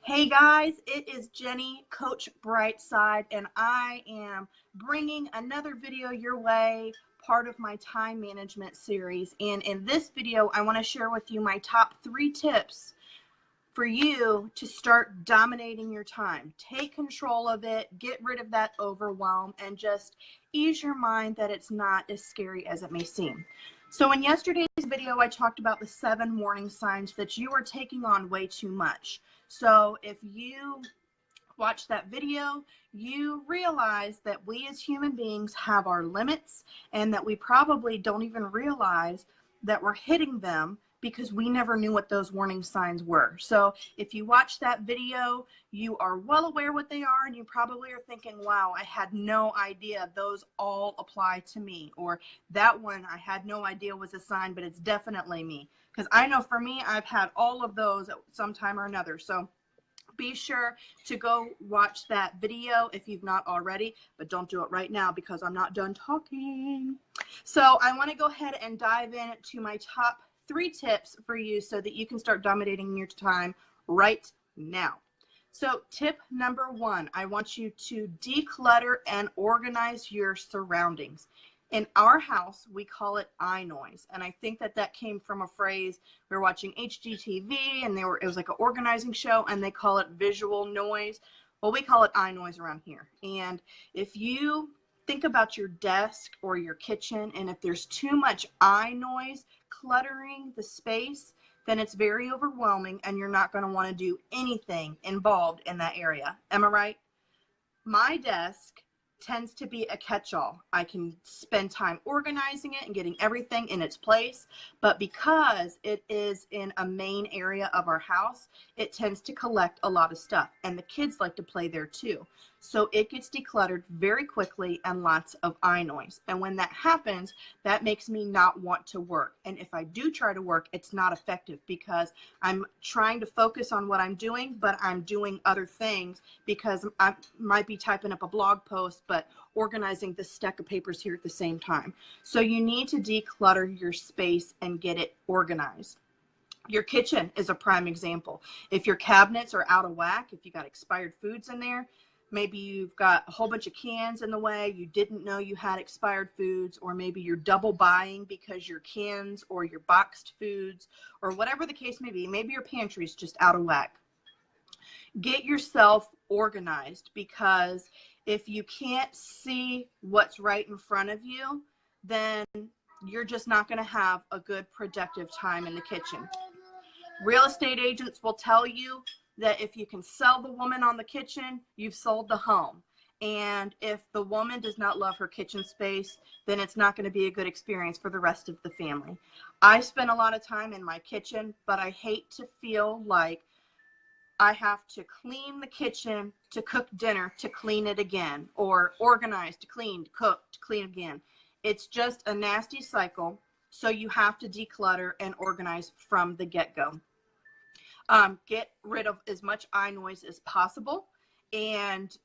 Hey guys, it is Jenny, Coach Brightside, and I am bringing another video your way, part of my time management series. And in this video, I want to share with you my top 3 tips for you to start dominating your time. Take control of it, get rid of that overwhelm, and just ease your mind that it's not as scary as it may seem. So in yesterday's video, I talked about the 7 warning signs that you are taking on way too much. So if you watch that video, you realize that we as human beings have our limits and that we probably don't even realize that we're hitting them because we never knew what those warning signs were. So if you watch that video, you are well aware what they are, and you probably are thinking, wow, I had no idea those all apply to me, or that one I had no idea was a sign, but it's definitely me. Because I know for me, I've had all of those at some time or another. So be sure to go watch that video if you've not already, but don't do it right now because I'm not done talking. So I want to go ahead and dive into my top 3 tips for you so that you can start dominating your time right now. So tip number 1, I want you to declutter and organize your surroundings. In our house, we call it eye noise. And I think that came from a phrase, we were watching HGTV and it was like an organizing show and they call it visual noise. Well, we call it eye noise around here. And if you think about your desk or your kitchen, and if there's too much eye noise cluttering the space, then it's very overwhelming and you're not going to want to do anything involved in that area. Am I right? My desk tends to be a catch-all. I can spend time organizing it and getting everything in its place, but because it is in a main area of our house, it tends to collect a lot of stuff, and the kids like to play there too. So it gets decluttered very quickly and lots of eye noise. And when that happens, that makes me not want to work. And if I do try to work, it's not effective because I'm trying to focus on what I'm doing, but I'm doing other things because I might be typing up a blog post, but organizing this stack of papers here at the same time. So you need to declutter your space and get it organized. Your kitchen is a prime example. If your cabinets are out of whack, if you got expired foods in there, maybe you've got a whole bunch of cans in the way, you didn't know you had expired foods, or maybe you're double buying because your cans or your boxed foods, or whatever the case may be, maybe your pantry is just out of whack. Get yourself organized, because if you can't see what's right in front of you, then you're just not going to have a good productive time in the kitchen. Real estate agents will tell you that if you can sell the woman on the kitchen, you've sold the home. And if the woman does not love her kitchen space, then it's not going to be a good experience for the rest of the family. I spend a lot of time in my kitchen, but I hate to feel like I have to clean the kitchen to cook dinner to clean it again, or organize to clean, to cook, to clean again. It's just a nasty cycle. So you have to declutter and organize from the get-go. Get rid of as much eye noise as possible. And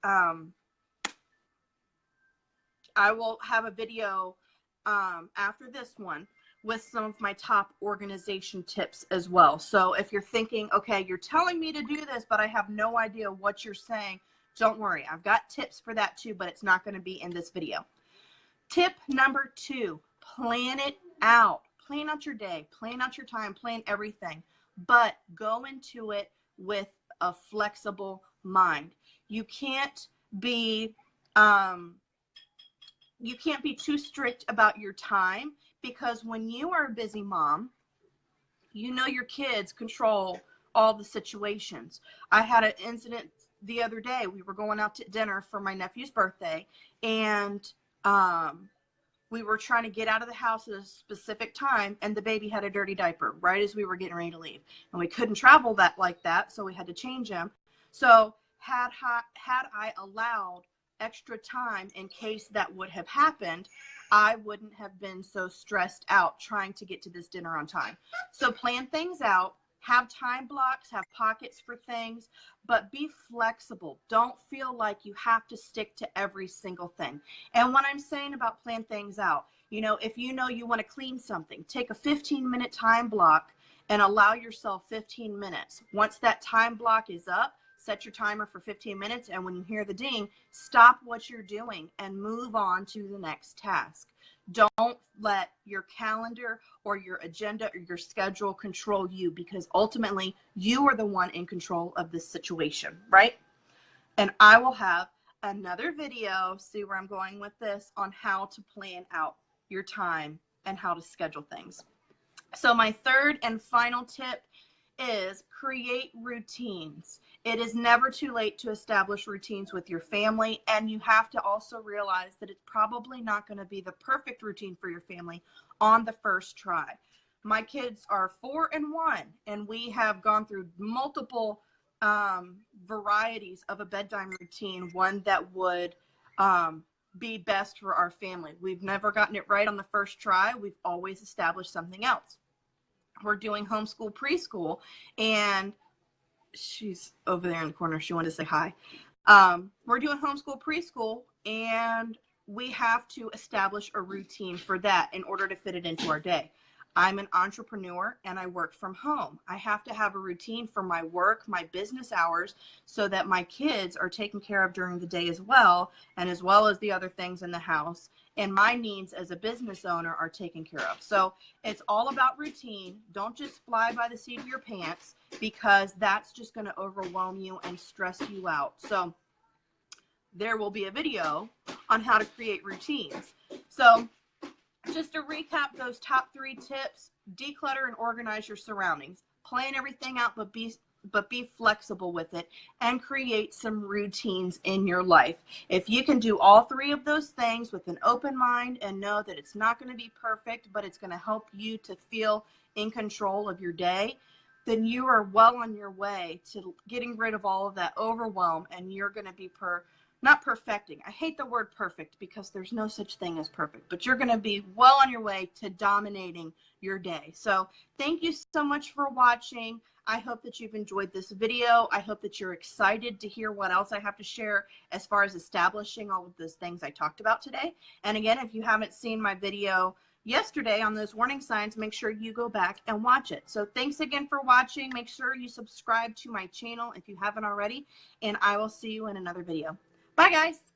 I will have a video after this one with some of my top organization tips as well. So if you're thinking, okay, you're telling me to do this, but I have no idea what you're saying, don't worry. I've got tips for that too, but it's not going to be in this video. Tip number 2, plan it out. Plan out your day, plan out your time, plan everything, but go into it with a flexible mind. You can't be too strict about your time, because when you are a busy mom, you know your kids control all the situations. I had an incident the other day. We were going out to dinner for my nephew's birthday, and we were trying to get out of the house at a specific time, and the baby had a dirty diaper right as we were getting ready to leave. And we couldn't travel like that, so we had to change him. So had I allowed extra time in case that would have happened, I wouldn't have been so stressed out trying to get to this dinner on time. So plan things out. Have time blocks, have pockets for things, but be flexible. Don't feel like you have to stick to every single thing. And when I'm saying about plan things out, if you know you want to clean something, take a 15-minute time block and allow yourself 15 minutes. Once that time block is up, set your timer for 15 minutes, and when you hear the ding, stop what you're doing and move on to the next task. Don't let your calendar or your agenda or your schedule control you, because ultimately you are the one in control of this situation, right? And I will have another video, see where I'm going with this, on how to plan out your time and how to schedule things. So my third and final tip is create routines. It is never too late to establish routines with your family, and you have to also realize that it's probably not going to be the perfect routine for your family on the first try. My kids are 4 and 1, and we have gone through multiple varieties of a bedtime routine, one that would be best for our family. We've never gotten it right on the first try. We've always established something else. We're doing homeschool preschool, and she's over there in the corner. She wanted to say hi. We're doing homeschool preschool, and we have to establish a routine for that in order to fit it into our day. I'm an entrepreneur and I work from home. I have to have a routine for my work, my business hours, so that my kids are taken care of during the day as well, and as well as the other things in the house. And my needs as a business owner are taken care of. So it's all about routine. Don't just fly by the seat of your pants, because that's just going to overwhelm you and stress you out. So there will be a video on how to create routines. So just to recap those top 3 tips: declutter and organize your surroundings. Plan everything out, but be flexible with it, and create some routines in your life. If you can do all 3 of those things with an open mind and know that it's not going to be perfect, but it's going to help you to feel in control of your day, then you are well on your way to getting rid of all of that overwhelm, and you're going to be not perfecting. I hate the word perfect, because there's no such thing as perfect, but you're going to be well on your way to dominating your day. So thank you so much for watching. I hope that you've enjoyed this video. I hope that you're excited to hear what else I have to share as far as establishing all of those things I talked about today. And again, if you haven't seen my video yesterday on those warning signs, make sure you go back and watch it. So thanks again for watching. Make sure you subscribe to my channel if you haven't already, and I will see you in another video. Bye, guys.